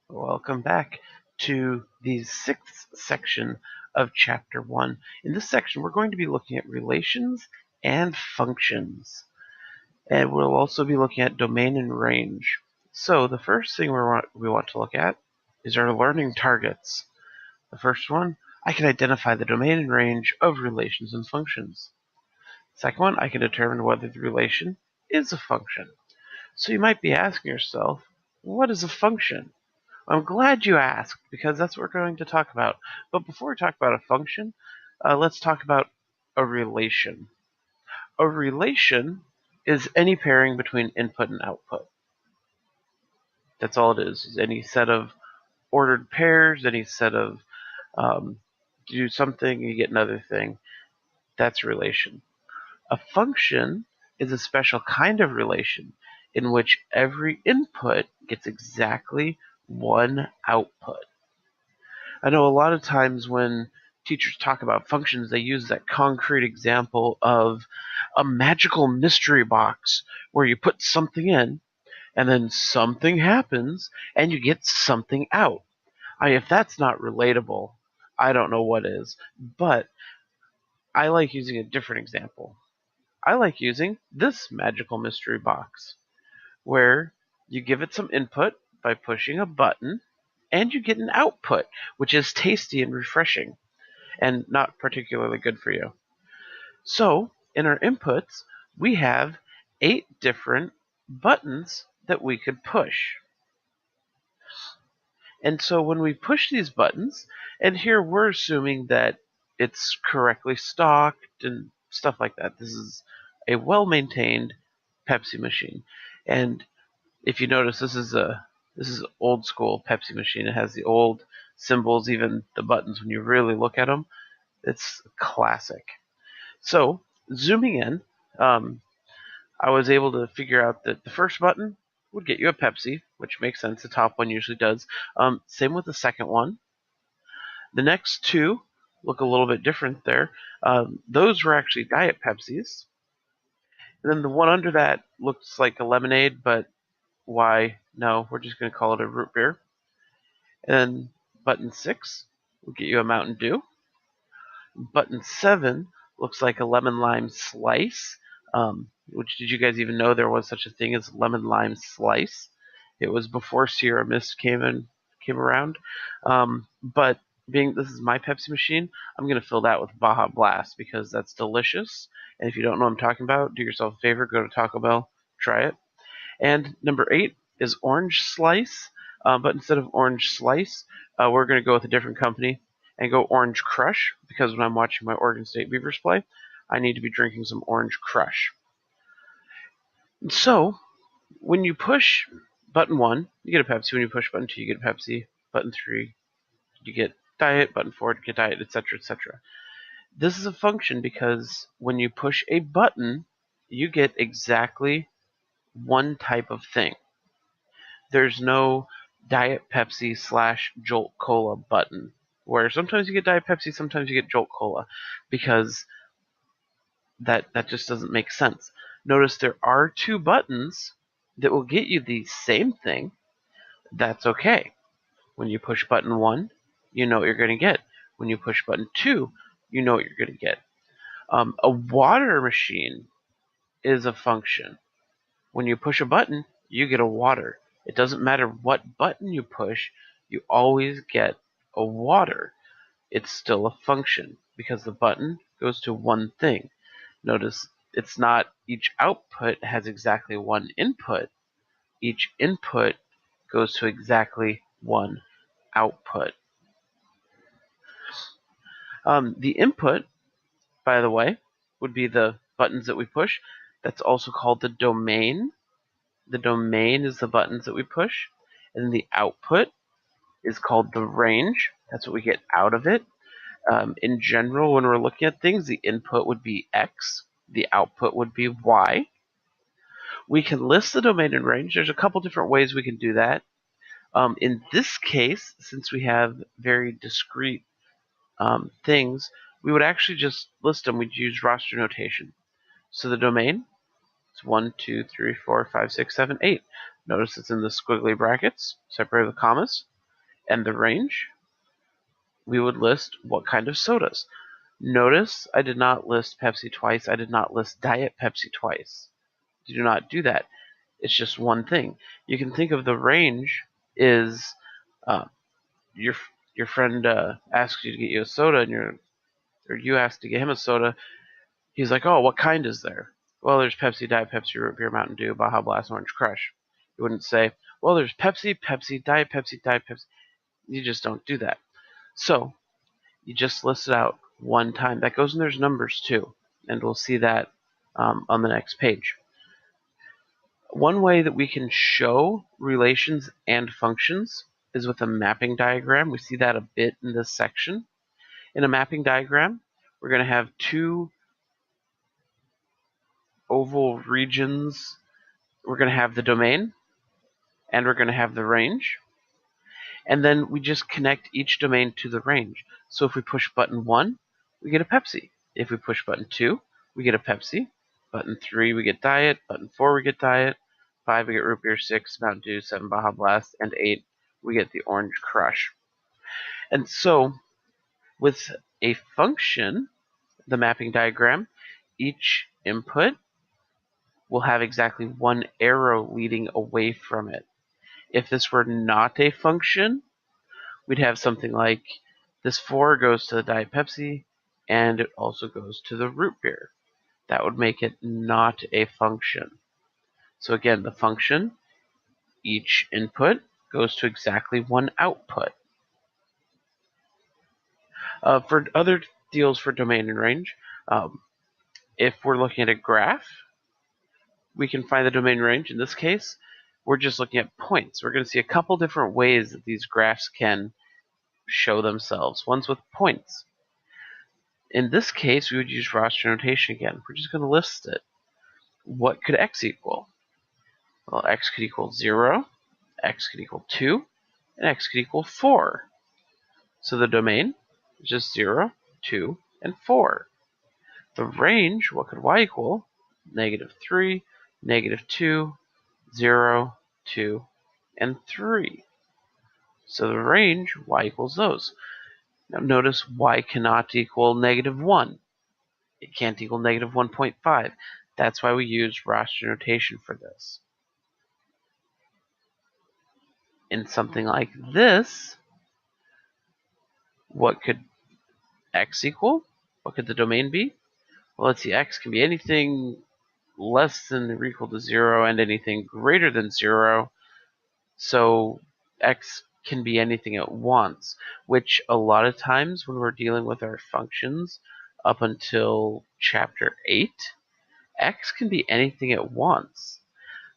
Welcome back to the sixth section of Chapter 1. In this section, we're going to be looking at relations and functions. And we'll also be looking at domain and range. So the first thing we want to look at is our learning targets. The first one, I can identify the domain and range of relations and functions. Second one, I can determine whether the relation is a function. So you might be asking yourself, what is a function? I'm glad you asked, because that's what we're going to talk about. But before we talk about a function, let's talk about a relation. A relation is any pairing between input and output. That's all it is any set of ordered pairs, any set of do something, you get another thing. That's a relation. A function is a special kind of relation in which every input gets exactly one output. I know a lot of times when teachers talk about functions, they use that concrete example of a magical mystery box where you put something in and then something happens and you get something out. If that's not relatable, I don't know what is. But I like using a different example. I like using this magical mystery box where you give it some input by pushing a button and you get an output, which is tasty and refreshing and not particularly good for you. So in our inputs, we have 8 different buttons that we could push. And so when we push these buttons, and here we're assuming that it's correctly stocked and stuff like that. This is a well-maintained Pepsi machine. And if you notice, this is old school Pepsi machine. It has the old symbols, even the buttons. When you really look at them, it's classic. So zooming in, I was able to figure out that the first button would get you a Pepsi, which makes sense. The top one usually does. Same with the second one. The next two look a little bit different there. Those were actually Diet Pepsis. And then the one under that looks like a lemonade, but why? No, we're just going to call it a root beer. And button 6 will get you a Mountain Dew. Button 7 looks like a lemon lime slice. Which, did you guys even know there was such a thing as lemon lime slice? It was before Sierra Mist came around. But being this is my Pepsi machine, I'm going to fill that with Baja Blast because that's delicious. And if you don't know what I'm talking about, do yourself a favor, go to Taco Bell, try it. And number 8 is Orange Slice. But instead of Orange Slice, we're going to go with a different company and go Orange Crush, because when I'm watching my Oregon State Beavers play, I need to be drinking some Orange Crush. And so, when you push button 1, you get a Pepsi. When you push button 2, you get a Pepsi. Button 3, you get Diet. Button 4, you get Diet, etc., etc. This is a function because when you push a button, you get exactly one type of thing. There's no Diet Pepsi / Jolt Cola button, where sometimes you get Diet Pepsi, sometimes you get Jolt Cola, because that just doesn't make sense. Notice there are 2 buttons that will get you the same thing. That's okay. When you push button 1, you know what you're going to get. When you push button 2, you know what you're going to get. A water machine is a function. When you push a button, you get a water. It doesn't matter what button you push, you always get a water. It's still a function because the button goes to one thing. Notice it's not each output has exactly one input. Each input goes to exactly one output. The input, by the way, would be the buttons that we push. That's also called the domain. The domain is the buttons that we push. And the output is called the range. That's what we get out of it. In general, when we're looking at things, the input would be X. The output would be Y. We can list the domain and range. There's a couple different ways we can do that. In this case, since we have very discrete things, we would actually just list them. We'd use roster notation. So the domain is 1, 2, 3, 4, 5, 6, 7, 8. Notice it's in the squiggly brackets, separated with commas. and the range, we would list what kind of sodas. Notice I did not list Pepsi twice. I did not list Diet Pepsi twice. Do not do that. It's just one thing. You can think of the range is uh, your your friend asks you to get you a soda, and you ask to get him a soda. He's like, "Oh, what kind is there?" Well, there's Pepsi, Diet Pepsi, Root Beer, Mountain Dew, Baja Blast, Orange Crush. You wouldn't say, "Well, there's Pepsi, Pepsi, Diet Pepsi, Diet Pepsi." You just don't do that. So you just list it out one time. That goes in there's numbers too, and we'll see that on the next page. One way that we can show relations and functions is with a mapping diagram. We see that a bit in this section. In a mapping diagram, we're going to have two oval regions. We're going to have the domain, and we're going to have the range. And then we just connect each domain to the range. So if we push button 1, we get a Pepsi. If we push button 2, we get a Pepsi. Button 3, we get Diet. Button 4, we get Diet. 5, we get Root Beer. 6, Mountain Dew. 7, Baja Blast. And 8, we get the Orange Crush. And so with a function, the mapping diagram, each input will have exactly one arrow leading away from it. If this were not a function, we'd have something like this 4 goes to the Diet Pepsi, and it also goes to the Root Beer. That would make it not a function. So again, the function, each input goes to exactly one output. For other deals for domain and range, if we're looking at a graph, we can find the domain range. In this case, we're just looking at points. We're going to see a couple different ways that these graphs can show themselves. One's with points. In this case, we would use roster notation again. We're just going to list it. What could x equal? Well, x could equal 0, x could equal 2, and x could equal 4. So the domain is just 0, 2, and 4. The range, what could y equal? -3, -2, 0, 2, and 3. So the range, y equals those. Now notice y cannot equal -1. It can't equal -1.5. That's why we use roster notation for this. In something like this, what could x equal? What could the domain be? Well, let's see, x can be anything less than or equal to 0 and anything greater than 0. So x can be anything at once, which a lot of times when we're dealing with our functions up until chapter 8, x can be anything at once.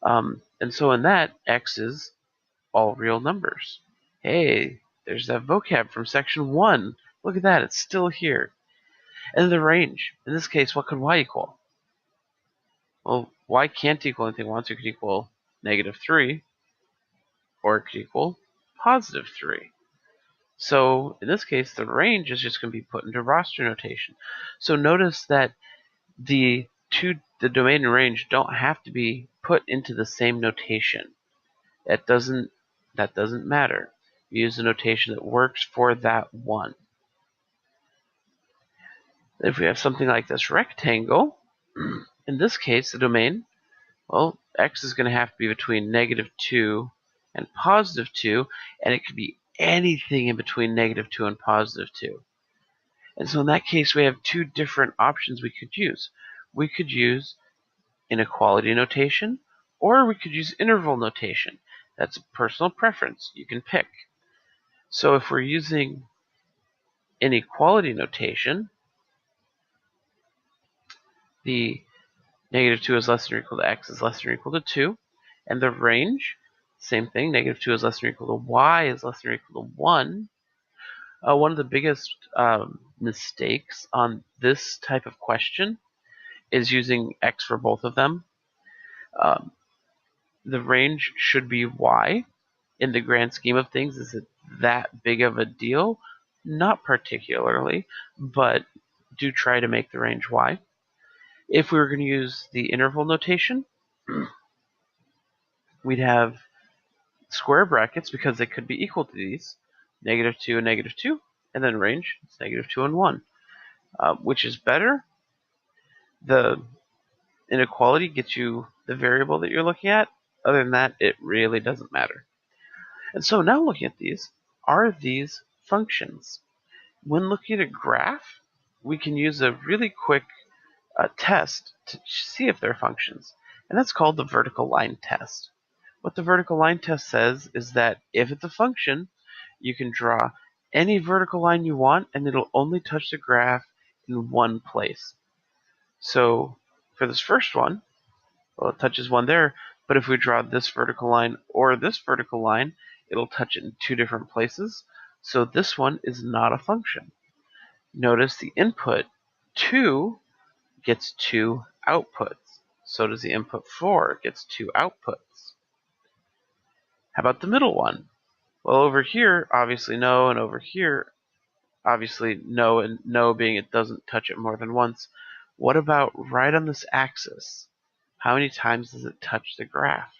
And so in that, x is all real numbers. Hey, there's that vocab from section 1. Look at that, it's still here. And the range. In this case, what could y equal? Well, y can't equal anything once. It could equal -3, or it could equal +3. So in this case, the range is just going to be put into roster notation. So notice that the domain and range don't have to be put into the same notation. That doesn't matter. You use a notation that works for that one. If we have something like this rectangle, in this case, the domain, well, x is going to have to be between -2 and +2, and it could be anything in between -2 and +2. And so in that case, we have two different options we could use. We could use inequality notation, or we could use interval notation. That's a personal preference. You can pick. So if we're using inequality notation, the -2 is less than or equal to x is less than or equal to 2, and the range, same thing, -2 is less than or equal to y is less than or equal to 1. One of the biggest mistakes on this type of question is using x for both of them. The range should be y. In the grand scheme of things, is it that big of a deal? Not particularly, but do try to make the range y. If we were going to use the interval notation, we'd have square brackets because they could be equal to these. -2 and -2, and then range, it's -2 and 1. Which is better? The inequality gets you the variable that you're looking at. Other than that, it really doesn't matter. And so now looking at these, are these functions? When looking at a graph, we can use a really quick test to see if they're functions, and that's called the vertical line test. What the vertical line test says is that if it's a function, you can draw any vertical line you want, and it'll only touch the graph in one place. So for this first one, well, it touches one there, but if we draw this vertical line or this vertical line, it'll touch it in two different places. So this one is not a function. Notice the input 2 gets 2 outputs. So does the input 4 gets 2 outputs. How about the middle one? Well, over here, obviously no, and over here, obviously no, and no being it doesn't touch it more than once. What about right on this axis? How many times does it touch the graph?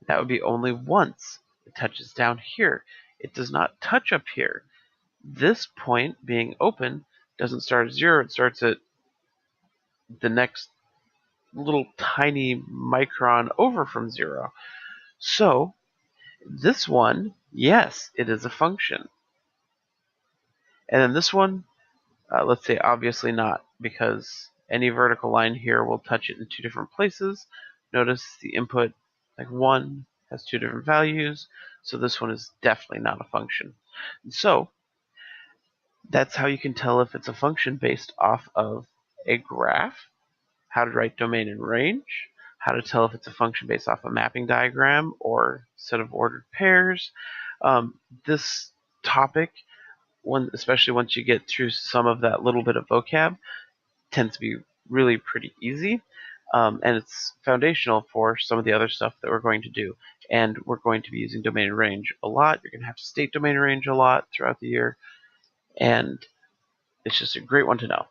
That would be only once. It touches down here. It does not touch up here. This point being open doesn't start at 0, it starts at the next little tiny micron over from 0. So this one, yes, it is a function. And then this one, let's say obviously not, because any vertical line here will touch it in two different places. Notice the input, like 1, has two different values, so this one is definitely not a function. And so that's how you can tell if it's a function based off of a graph, how to write domain and range, how to tell if it's a function based off a mapping diagram or set of ordered pairs. This topic, especially once you get through some of that little bit of vocab, tends to be really pretty easy. And it's foundational for some of the other stuff that we're going to do. And we're going to be using domain and range a lot. You're going to have to state domain and range a lot throughout the year. And it's just a great one to know.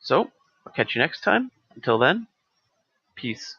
So, I'll catch you next time. Until then, peace.